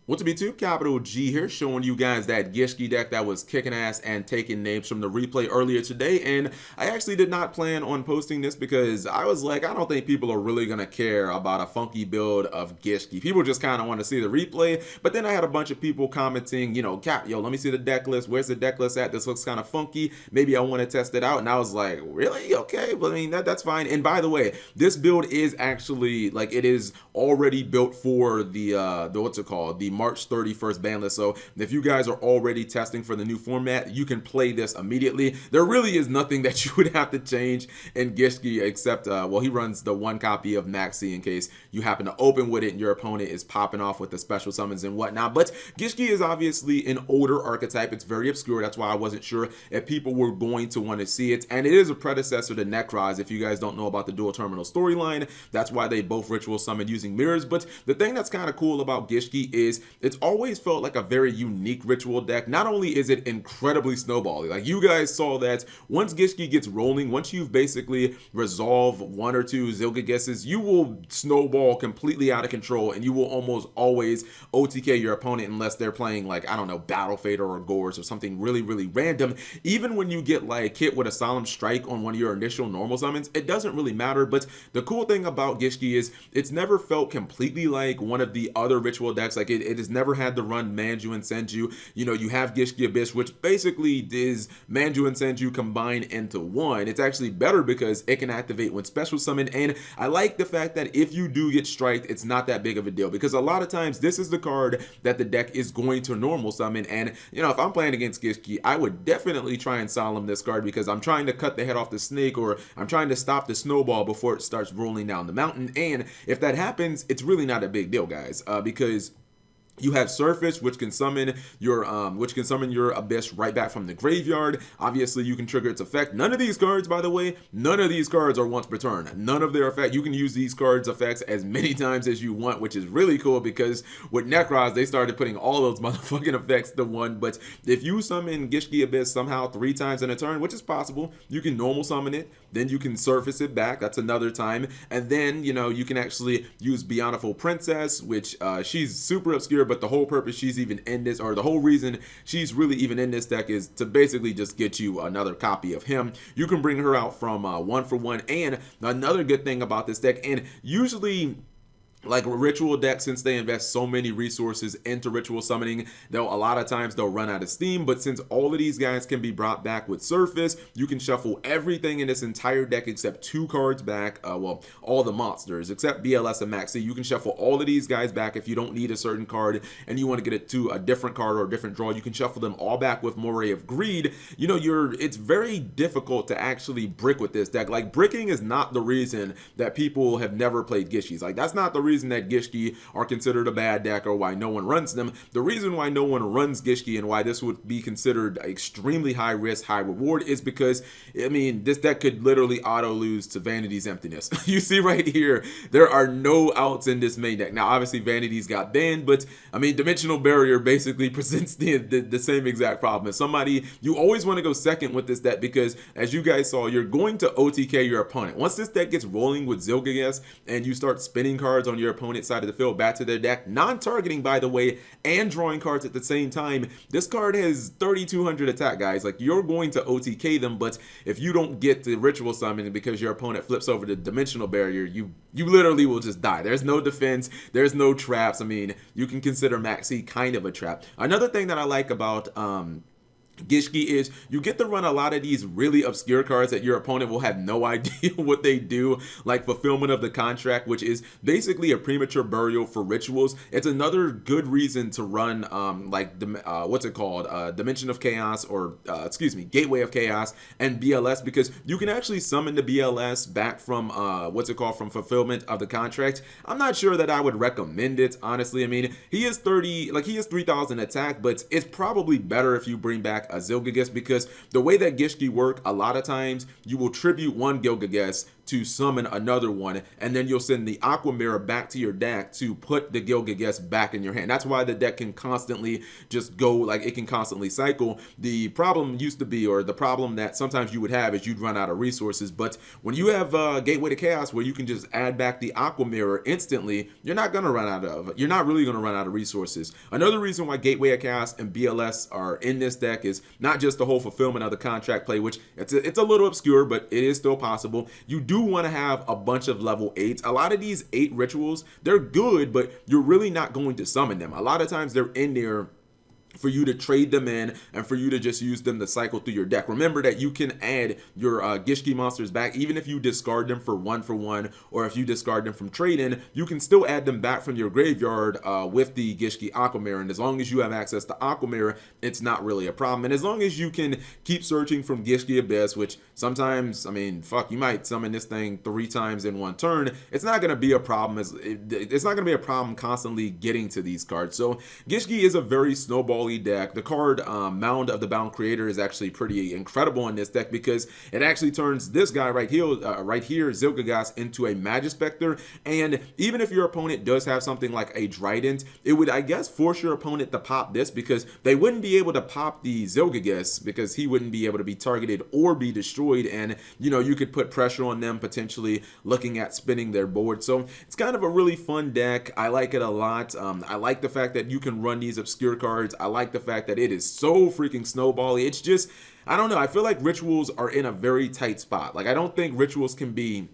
What's up YouTube, Capital G here, showing you guys that Gishki deck that was kicking ass and taking names from the replay earlier today. And I actually did not plan on posting this because I was like, I don't think people are really going to care about a funky build of Gishki. People just kind of want to see the replay. But then I had a bunch of people commenting, you know, Cap, yo, let me see the deck list. Where's the deck list at? This looks kind of funky. Maybe I want to test it out. And I was like, really? Okay. Well, I mean, that's fine. And by the way, this build is actually, like, it is already built for the what's it called? The March 31st ban list. So if you guys are already testing for the new format, you can play this immediately. There really is nothing that you would have to change in Gishki except, well, he runs the one copy of Maxi in case you happen to open with it and your opponent is popping off with the special summons and whatnot. But Gishki is obviously an older archetype. It's very obscure. That's why I wasn't sure if people were going to want to see it. And it is a predecessor to Necroz. If you guys don't know about the dual terminal storyline, that's why they both ritual summon using mirrors. But the thing that's kind of cool about Gishki is it's always felt like a very unique ritual deck. Not only is it incredibly snowbally, like you guys saw that once Gishki gets rolling, once you've basically resolved one or two Zilgagesses, you will snowball completely out of control and you will almost always OTK your opponent unless they're playing like, I don't know, Battle Fader or Gores or something really, really random. Even when you get like hit with a Solemn Strike on one of your initial normal summons, it doesn't really matter. But the cool thing about Gishki is it's never felt completely like one of the other ritual decks. Like it has never had to run Manju and Senju. You know, you have Gishki Abyss, which basically is Manju and Senju combined into one. It's actually better because it can activate when special summoned, and I like the fact that if you do get striked, it's not that big of a deal because a lot of times this is the card that the deck is going to normal summon. And you know, if I'm playing against Gishki, I would definitely try and solemn this card because I'm trying to cut the head off the snake, or I'm trying to stop the snowball before it starts rolling down the mountain. And if that happens, it's really not a big deal, guys, because you have Surface, which can summon your Abyss right back from the graveyard. Obviously, you can trigger its effect. None of these cards, by the way, none of these cards are once per turn. None of their effect. You can use these cards' effects as many times as you want, which is really cool because with Necroz, they started putting all those motherfucking effects to one. But if you summon Gishki Abyss somehow 3 times in a turn, which is possible, you can normal summon it. Then you can surface it back. That's another time. And then, you know, you can actually use Beautiful Princess, which she's super obscure, but the whole purpose she's even in this, or the whole reason she's really even in this deck, is to basically just get you another copy of him. You can bring her out from 1-for-1. And another good thing about this deck, and usually like ritual decks, since they invest so many resources into ritual summoning, a lot of times they'll run out of steam. But since all of these guys can be brought back with Surface, you can shuffle everything in this entire deck except 2 cards back. Well, all the monsters except BLS and Maxi. You can shuffle all of these guys back if you don't need a certain card and you want to get it to a different card or a different draw. You can shuffle them all back with Moray of Greed. You know, it's very difficult to actually brick with this deck. Like, bricking is not the reason that people have never played Gishis. Like, that's not the reason that Gishki are considered a bad deck or why no one runs them. The reason why no one runs Gishki and why this would be considered extremely high risk, high reward is because, I mean, this deck could literally auto lose to Vanity's Emptiness. You see right here, there are no outs in this main deck. Now, obviously, Vanity's got banned, but I mean, Dimensional Barrier basically presents the same exact problem. As somebody, you always want to go second with this deck because, as you guys saw, you're going to OTK your opponent. Once this deck gets rolling with Zilgages and you start spinning cards on your opponent's side of the field back to their deck, non-targeting, by the way, and drawing cards at the same time, this card has 3200 attack, guys. Like, you're going to OTK them, but if you don't get the ritual summon because your opponent flips over the Dimensional Barrier, you literally will just die. There's no defense, there's no traps. I mean, you can consider Maxi kind of a trap. Another thing that I like about Gishki is you get to run a lot of these really obscure cards that your opponent will have no idea what they do, like Fulfillment of the Contract, which is basically a premature burial for rituals. It's another good reason to run what's it called, Dimension of Chaos, or excuse me, Gateway of Chaos and BLS, because you can actually summon the BLS back from from Fulfillment of the Contract. I'm not sure that I would recommend it, honestly. I mean, he is 3000 attack, but it's probably better if you bring back a Zilgages, because the way that Gishki work, a lot of times you will tribute one Gilgamesh to summon another one, and then you'll send the Aqua Mirror back to your deck to put the Gilgamesh back in your hand. That's why the deck can constantly just go, like, it can constantly cycle. The problem used to be, or the problem that sometimes you would have, is you'd run out of resources. But when you have Gateway to Chaos, where you can just add back the Aqua Mirror instantly, you're not really gonna run out of resources. Another reason why Gateway of Chaos and BLS are in this deck is not just the whole fulfillment of the contract play, which it's a little obscure, but it is still possible. You do want to have a bunch of level 8s. A lot of these 8 rituals, they're good, but you're really not going to summon them. A lot of times they're in there for you to trade them in and for you to just use them to cycle through your deck. Remember that you can add your Gishki monsters back, even if you discard them for 1-for-1, or if you discard them from trade-in, you can still add them back from your graveyard with the Gishki Aqua Mirror. And as long as you have access to Aqua Mirror, it's not really a problem. And as long as you can keep searching from Gishki Abyss, which sometimes, I mean, fuck, you might summon this thing 3 times in one turn, it's not going to be a problem. It's not going to be a problem constantly getting to these cards. So Gishki is a very snowball deck. The card Mound of the Bound Creator is actually pretty incredible in this deck, because it actually turns this guy right here, Zilgagas, into a Magispector. And even if your opponent does have something like a Trident, it would, I guess, force your opponent to pop this, because they wouldn't be able to pop the Zilgagas, because he wouldn't be able to be targeted or be destroyed. And, you know, you could put pressure on them, potentially looking at spinning their board. So it's kind of a really fun deck. I like it a lot. I like the fact that you can run these obscure cards. I like the fact that it is so freaking snowbally. It's just, I don't know, I feel like rituals are in a very tight spot. Like, I don't think rituals can be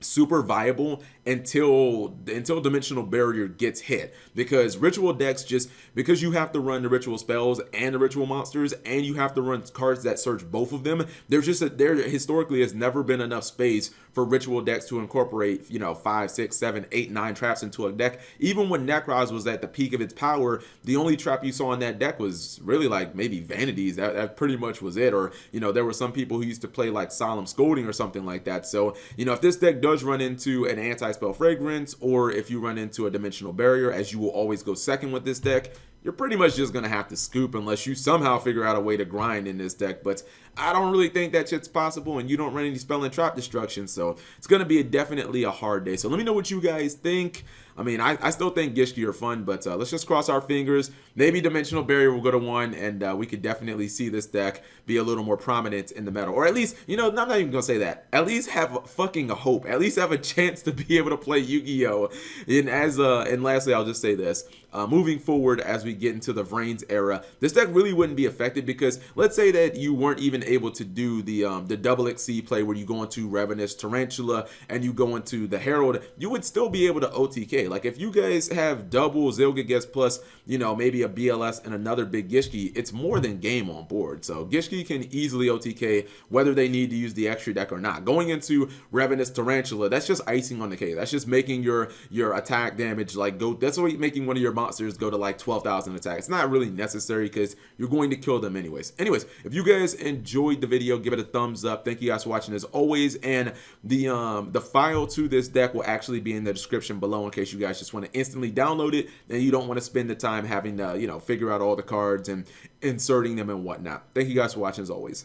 super viable until Dimensional Barrier gets hit, because ritual decks, just because you have to run the ritual spells and the ritual monsters, and you have to run cards that search both of them, there historically has never been enough space for ritual decks to incorporate, you know, 5, 6, 7, 8, 9 traps into a deck. Even when Necroz was at the peak of its power, the only trap you saw in that deck was really like maybe Vanities. That pretty much was it. Or, you know, there were some people who used to play like Solemn Scolding or something like that. So, you know, if this deck does run into an anti-spell fragrance, or if you run into a Dimensional Barrier, as you will always go second with this deck, you're pretty much just going to have to scoop unless you somehow figure out a way to grind in this deck. But I don't really think that shit's possible, and you don't run any spell and trap destruction, so it's going to be definitely a hard day. So let me know what you guys think. I mean, I still think Gishki are fun, but let's just cross our fingers. Maybe Dimensional Barrier will go to 1, and we could definitely see this deck be a little more prominent in the meta. Or at least, you know, I'm not even going to say that. At least have fucking a hope. At least have a chance to be able to play Yu-Gi-Oh! And lastly, I'll just say this. Moving forward, as we get into the Vrains era, this deck really wouldn't be affected, because let's say that you weren't even able to do the double XC play where you go into Ravenous Tarantula and you go into the Herald, you would still be able to OTK. Like, if you guys have double Zilgagas plus, you know, maybe a BLS and another big Gishki, it's more than game on board. So Gishki can easily OTK whether they need to use the extra deck or not. Going into Ravenous Tarantula, that's just icing on the cake. That's just making your attack damage like go. That's what making one of your monsters go to like 12,000 attack. It's not really necessary, because you're going to kill them anyways. If you guys enjoyed the video, give it a thumbs up. Thank you guys for watching as always, and the file to this deck will actually be in the description below in case you guys just want to instantly download it and you don't want to spend the time having to, you know, figure out all the cards and inserting them and whatnot. Thank you guys for watching as always.